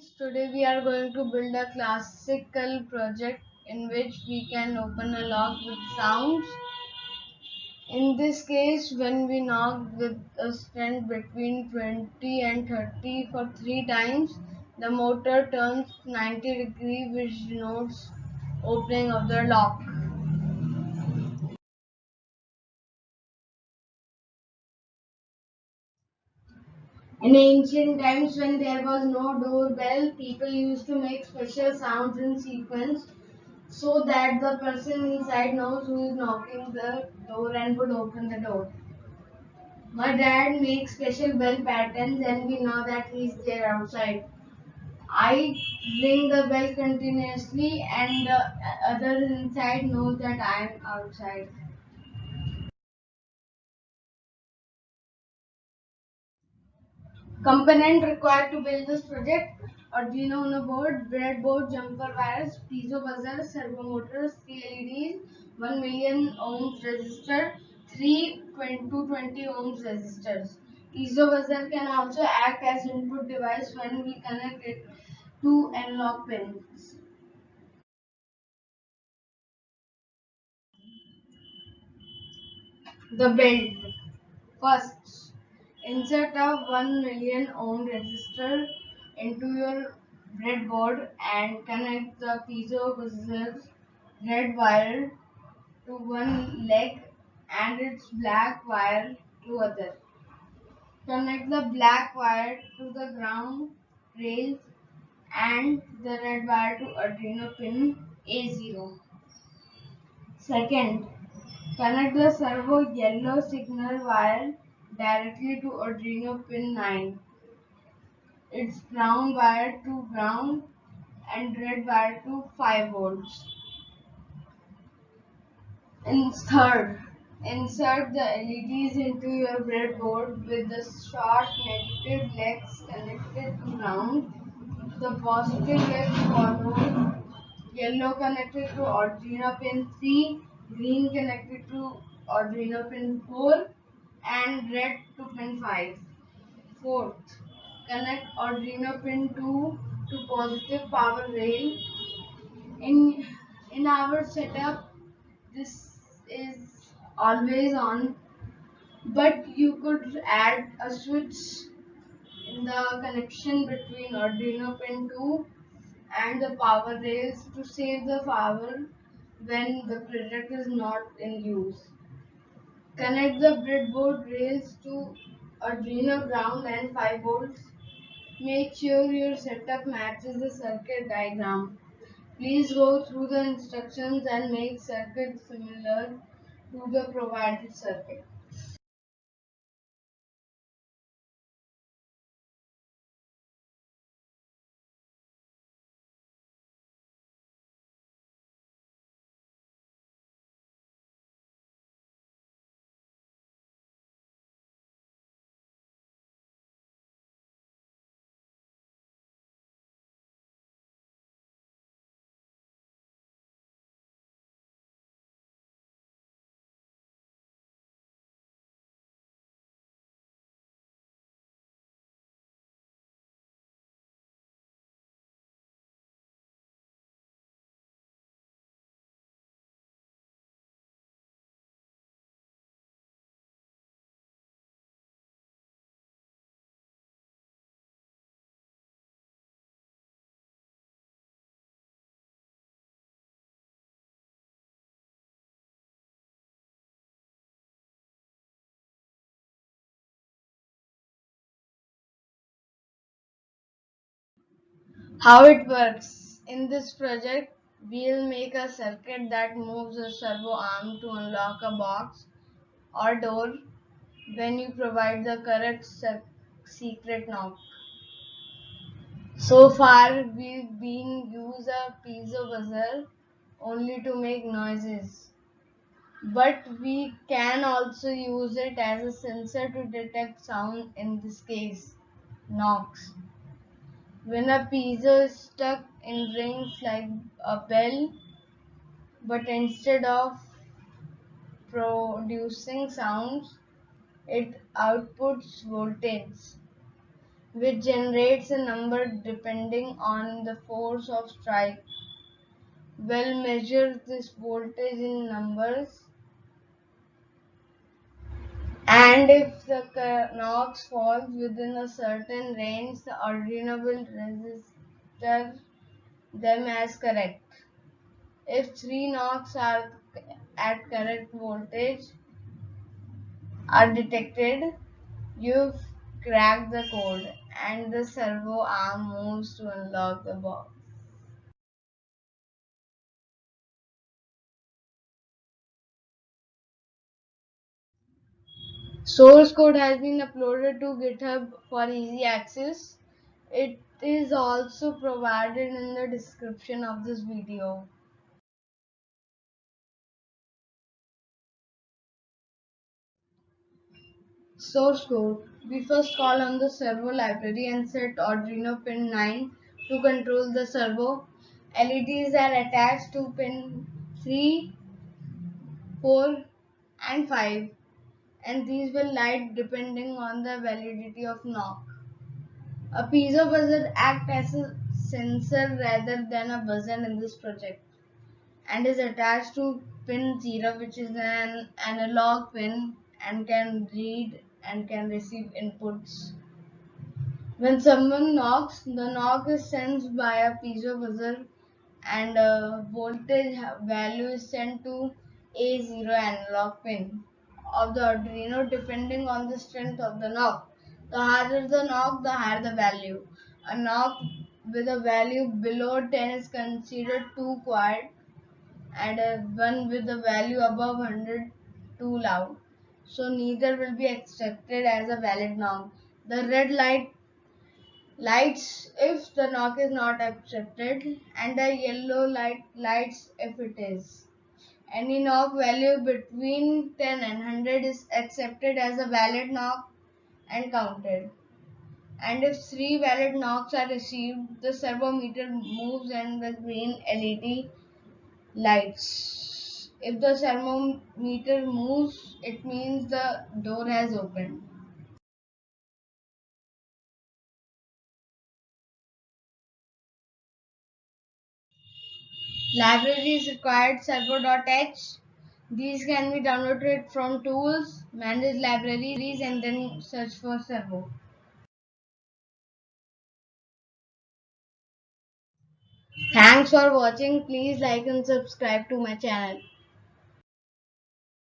friends, today we are going to build a classical project in which we can open a lock with sounds. In this case, when we knock with a strength between 20 and 30 for 3 times, the motor turns 90 degrees which denotes opening of the lock. In ancient times, when there was no doorbell, people used to make special sounds in sequence so that the person inside knows who is knocking the door and would open the door. My dad makes special bell patterns and we know that he is there outside. I ring the bell continuously and the others inside know that I am outside. Component required to build this project: Arduino Uno board, breadboard, jumper wires, piezo buzzer, servo motors, 3 LEDs, 1 million ohms resistor, 3 220 ohms resistors. Piezo buzzer can also act as input device when we connect it to analog pins. The build. First, insert a 1 million ohm resistor into your breadboard and connect the piezo buzzer's red wire to one leg and its black wire to other. Connect the black wire to the ground rails and the red wire to Arduino pin A0. Second, connect the servo yellow signal wire directly to Arduino pin 9. Its brown wire to ground and red wire to 5 volts. And third, insert the LEDs into your breadboard with the short negative legs connected to ground. The positive legs follow. Yellow connected to Arduino pin 3, green connected to Arduino pin 4, and red to pin 5. Fourth, connect Arduino pin 2 to positive power rail. In in our setup, this is always on, but you could add a switch in the connection between Arduino pin 2 and the power rails to save the power when the project is not in use. Connect the breadboard rails to Arduino ground and 5 volts. Make sure your setup matches the circuit diagram. Please go through the instructions and make circuit similar to the provided circuit. How it works. In this project, we'll make a circuit that moves a servo arm to unlock a box or door when you provide the correct secret knob. So far, we've been use a piezo buzzer only to make noises, but we can also use it as a sensor to detect sound, in this case, knocks. When a piezo is stuck in rings like a bell, but instead of producing sounds, it outputs voltage. which generates a number depending on the force of strike. Well measures this voltage in numbers, and if the knocks falls within a certain range, the Arduino will register them as correct. If three knocks are at correct voltage are detected, you've cracked the code and the servo arm moves to unlock the box. Source code has been uploaded to GitHub for easy access. It is also provided in the description of this video. Source code. We first call on the servo library and set Arduino pin 9 to control the servo. LEDs are attached to pin 3, 4 and 5, and these will light depending on the validity of knock. A piezo buzzer acts as a sensor rather than a buzzer in this project and is attached to pin 0, which is an analog pin and can read and can receive inputs. When someone knocks, the knock is sensed by a piezo buzzer and a voltage value is sent to A0 analog pin of the Arduino depending on the strength of the knock. The harder the knock, the higher the value. A knock with a value below 10 is considered too quiet, and one with a value above 100 too loud. So neither will be accepted as a valid knock. The red light lights if the knock is not accepted, and the yellow light lights if it is. Any knock value between 10 and 100 is accepted as a valid knock and counted. And if three valid knocks are received, the servo meter moves and the green LED lights. If the thermometer moves, it means the door has opened. Libraries required servo.h. These can be downloaded from tools, manage libraries, and then search for servo. Thanks for watching. Please like and subscribe to my channel.